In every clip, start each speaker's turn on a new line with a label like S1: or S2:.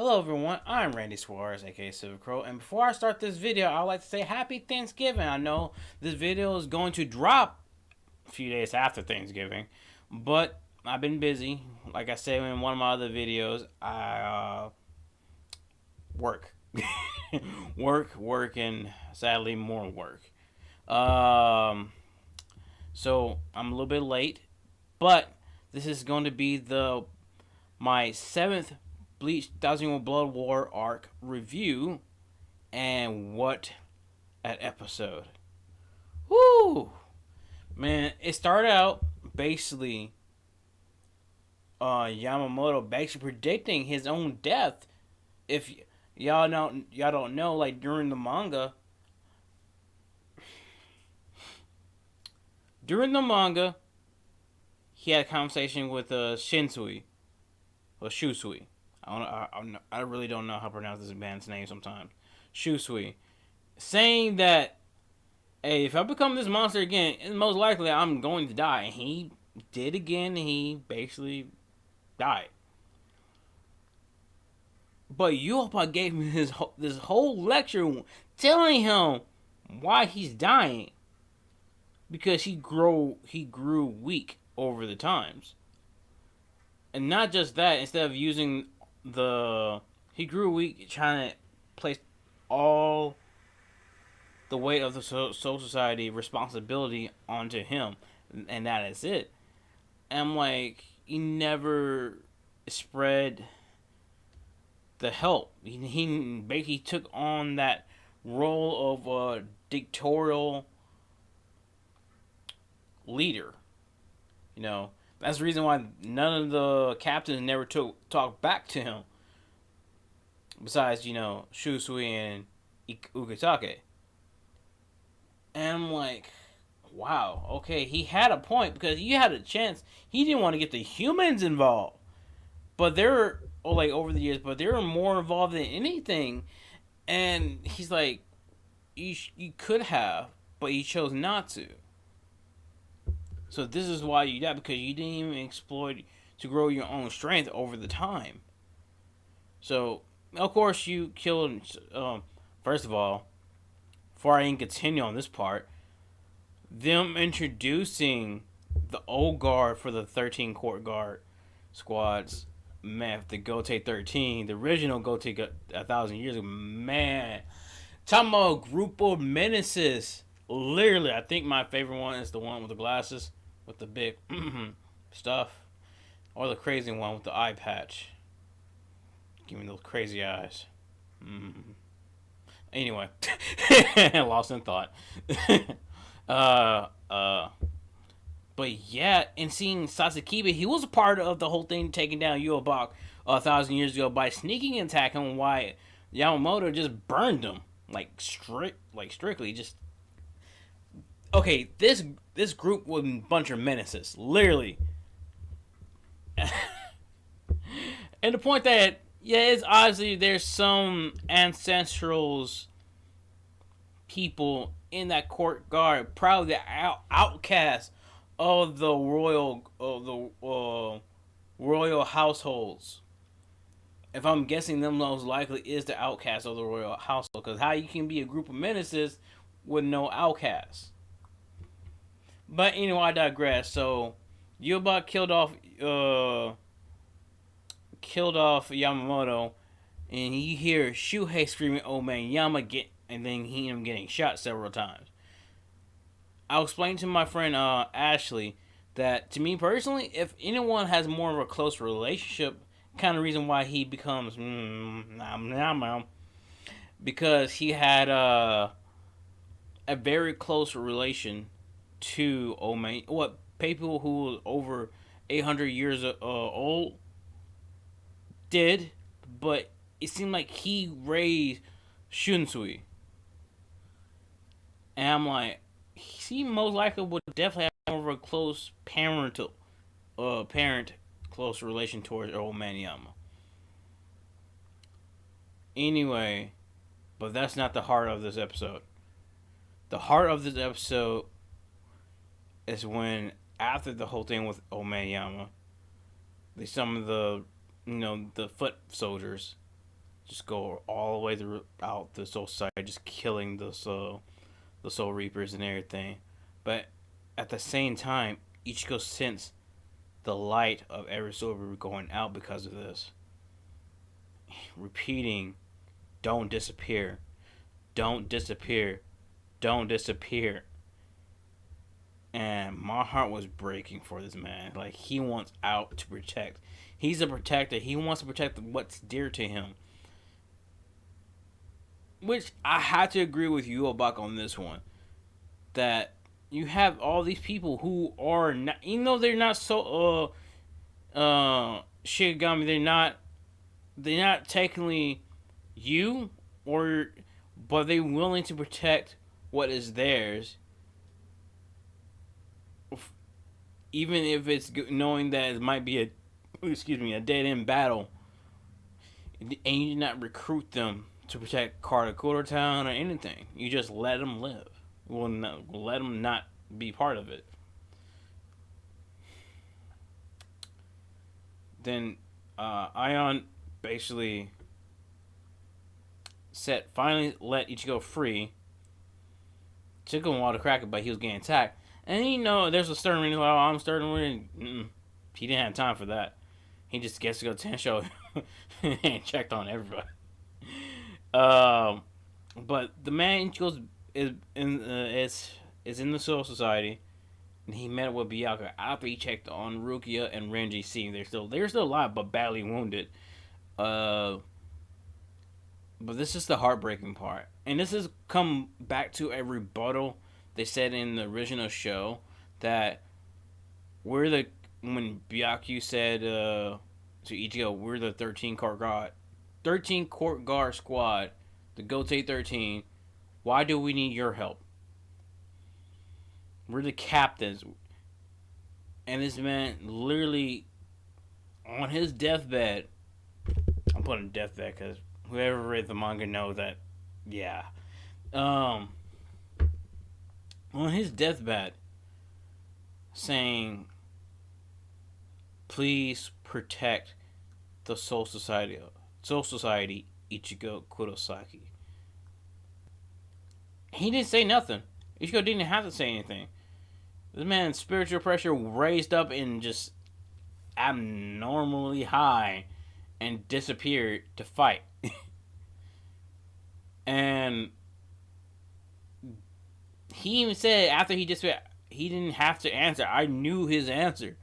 S1: Hello everyone, I'm Randy Suarez, aka Silver Crow, and before I start this video, I would like to say Happy Thanksgiving. I know this video is going to drop a few days after Thanksgiving, but I've been busy. Like I said in one of my other videos, I work. work, and sadly more work. Um, so I'm a little bit late, but this is going to be my seventh Bleach Thousand Blood War arc review, and what an episode! Woo, man! It started out basically Yamamoto basically predicting his own death. If y'all don't know, like during the manga, he had a conversation with Shinsui or Shusui. I really don't know how to pronounce this man's name sometimes. Shusui, saying that, hey, if I become this monster again, it's most likely I'm going to die. And he did again. He basically died. But Yuapa gave me this whole lecture telling him why he's dying, because he grew weak over the times. And not just that, instead of using he grew weak trying to place all the weight of the Soul Society responsibility onto him, and that is it. And I'm like, he never spread the help. He basically took on that role of a dictatorial leader. You know, that's the reason why none of the captains never talked back to him. Besides, Shusui and Ukitake. And I'm like, wow, okay, he had a point, because he had a chance. He didn't want to get the humans involved, but they're like over the years, but they were more involved than anything. And he's like, you could have, but you chose not to. So this is why you died, because you didn't even exploit to grow your own strength over the time. So of course you killed. First of all, before I even continue on this part, them introducing the old guard for the 13 court guard squads, man, the Gote 13, the original Gote 1,000 years ago, man. Talking about a group of menaces. Literally, I think my favorite one is the one with the glasses, with the big stuff, or the crazy one with the eye patch. Give me those crazy eyes. Anyway, lost in thought. uh, uh, but yeah, and seeing Sasakiba, he was a part of the whole thing, taking down Yuobak 1,000 years ago by sneaking attack him. Why Yamamoto just burned him strictly just. Okay, this group was a bunch of menaces, literally. And the point that, yeah, it's obviously there's some ancestrals people in that court guard, probably the outcasts of the royal households. If I'm guessing, them most likely is the outcasts of the royal household, because how you can be a group of menaces with no outcasts. But anyway, I digress. So Yubak killed off Yamamoto, and you hear Shuhei screaming, "Oh man, Yama get," and then him getting shot several times. I'll explain to my friend Ashley that, to me personally, if anyone has more of a close relationship, kind of reason why he becomes because he had a very close relation to Omen. What people who were over 800 years old did, but it seemed like he raised Shunsui. And I'm like, he most likely would definitely have more of a close parent close relation towards old man Yama. Anyway, but that's not the heart of this episode. The heart of this episode is when, after the whole thing with old man Yama, they summoned the foot soldiers, just go all the way throughout the Soul Society, just killing the Soul Reapers and everything. But at the same time, Ichigo sensed the light of every Soul Reaper going out because of this. Repeating, "Don't disappear, don't disappear, don't disappear." And my heart was breaking for this man. Like, he wants out to protect. He's a protector. He wants to protect what's dear to him. Which I had to agree with you about on this one. That you have all these people who are not, even though they're not so Shigami, they're not technically you, or but they're willing to protect what is theirs, even if it's knowing that it might be a dead end battle, and you did not recruit them to protect Karakura Town or anything. You just let them live. Well, not, let them not be part of it. Then Ion basically finally let Ichigo free. Took him a while to crack it, but he was getting attacked. And there's a certain reason why I'm starting with. He didn't have time for that. He just gets to go Tensho and checked on everybody. But the man Ichigo is in the Soul Society, and he met with Byakuya after he checked on Rukia and Renji. Seeing they're still alive but badly wounded. But this is the heartbreaking part, and this has come back to a rebuttal they said in the original show that when Byakuya said to Ichigo, we're the 13 court guard squad, the Gote 13. Why do we need your help? We're the captains. And this man literally on his deathbed. I'm putting deathbed because whoever read the manga knows that. Yeah. On his deathbed, saying, "Please protect the Soul Society, Ichigo Kurosaki." He didn't say nothing. Ichigo didn't have to say anything. This man's spiritual pressure raised up and just abnormally high and disappeared to fight. And he even said after he disappeared, he didn't have to answer. I knew his answer.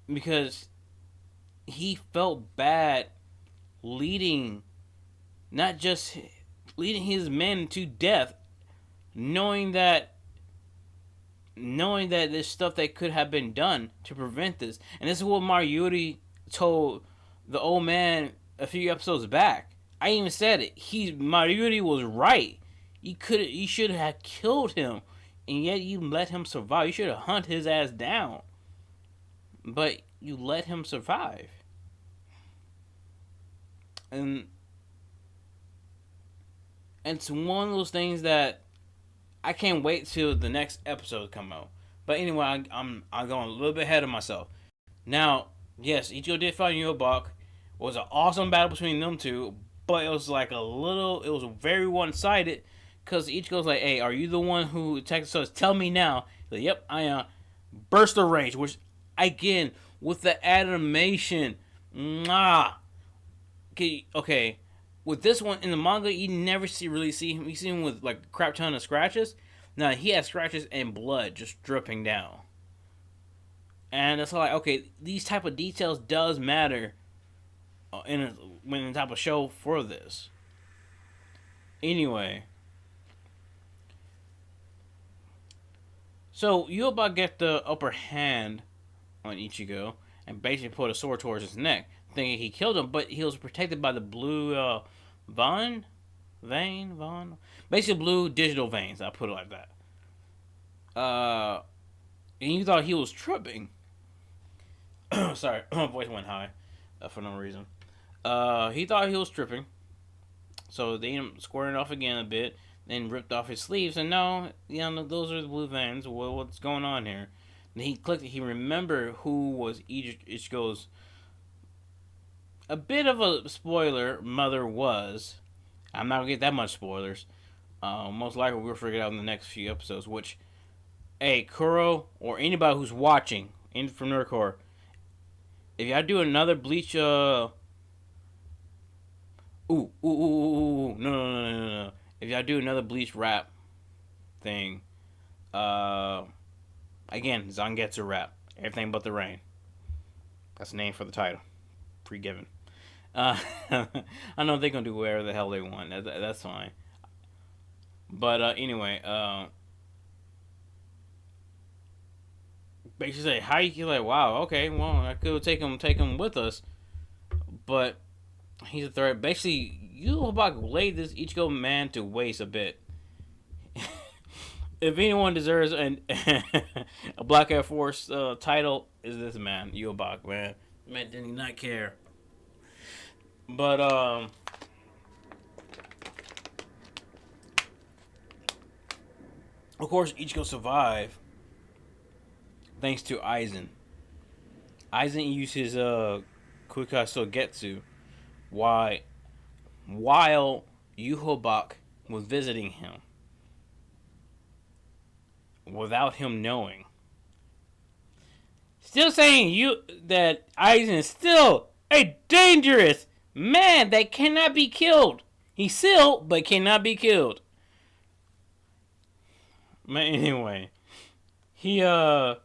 S1: Because he felt bad leading, not just leading his men to death, knowing that there's stuff that could have been done to prevent this. And this is what Maruyuri told the old man a few episodes back. I even said it. Maruyuri was right. You should have killed him, and yet you let him survive. You should have hunted his ass down, but you let him survive. And it's one of those things that I can't wait till the next episode come out. But anyway, I'm going a little bit ahead of myself. Now, yes, Ichigo did fight Yobak. It was an awesome battle between them two, but it was very one-sided, because Ichigo's like, "Hey, are you the one who attacked us? Tell me now." Like, "Yep, I am." Burst of rage, which, again, with the animation, okay. With this one in the manga, you never really see him. You see him with like a crap ton of scratches. Now he has scratches and blood just dripping down, and it's like, okay, these type of details does matter when the type of show for this. Anyway, so Yuba get the upper hand on Ichigo and basically put a sword towards his neck, thinking he killed him, but he was protected by the blue basically blue digital veins. I put it like that. And you thought he was tripping. Sorry, my voice went high for no reason. He thought he was tripping, so they squared off again a bit. Then ripped off his sleeves, and no, those are the blue veins. Well, what's going on here? And he clicked. He remembered who was Ichigo's a bit of a spoiler. Mother was. I'm not gonna get that much spoilers. Most likely we'll figure it out in the next few episodes. Which, hey, Kuro or anybody who's watching in from Nerdcore, if y'all do another Bleach, no. If y'all do another Bleach rap thing, again, Zangetsu rap, everything but the rain. That's the name for the title. Pre-given. I know they're gonna do whatever the hell they want. That's fine. But anyway, basically say how you feel like, wow, okay, well I could take him with us, but he's a threat. Basically, Yubak laid this Ichigo man to waste a bit. If anyone deserves a Black Air Force title, is this man, Yubak, man. Man did not care. But of course, Ichigo survived thanks to Aizen. Aizen used his Kukai Sogetsu while Yubak was visiting him without him knowing. Still saying that Aizen is still a dangerous man that cannot be killed. He's still, but cannot be killed. But anyway, he and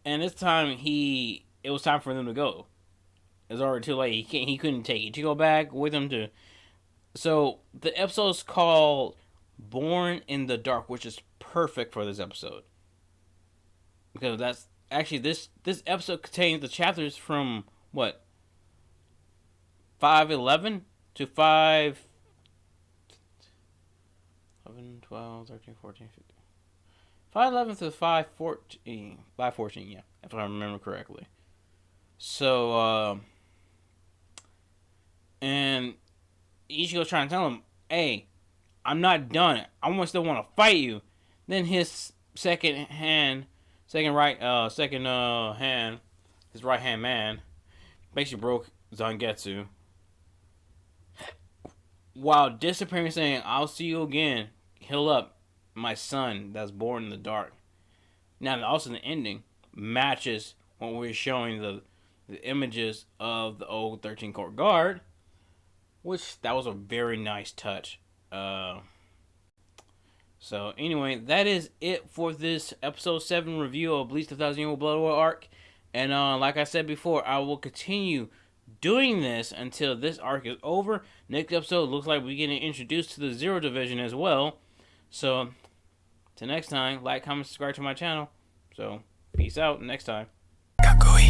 S1: this time it was time for them to go. It was already too late. He couldn't take it. To go back with him to. So the episode's called "Born in the Dark," which is perfect for this episode because that's actually this episode contains the chapters from what 511 to 5 11, 12, 13, 14, 15. 511 to 514. 514, yeah, if I remember correctly. So, and Ichigo's trying to tell him, hey, I'm not done. I still want to fight you. Then his second hand, his right hand man, basically broke Zangetsu. While disappearing, saying, I'll see you again. Heal up, my son that's born in the dark. Now, also the ending matches when we're showing the images of the old 13 Court Guard, which that was a very nice touch. So anyway, that is it for this episode 7 review of Bleach the Thousand Year Old Blood War arc. And like I said before, I will continue doing this until this arc is over. Next episode looks like we're getting introduced to the Zero Division as well. So, till next time, like, comment, subscribe to my channel. So, peace out next time. Kakui.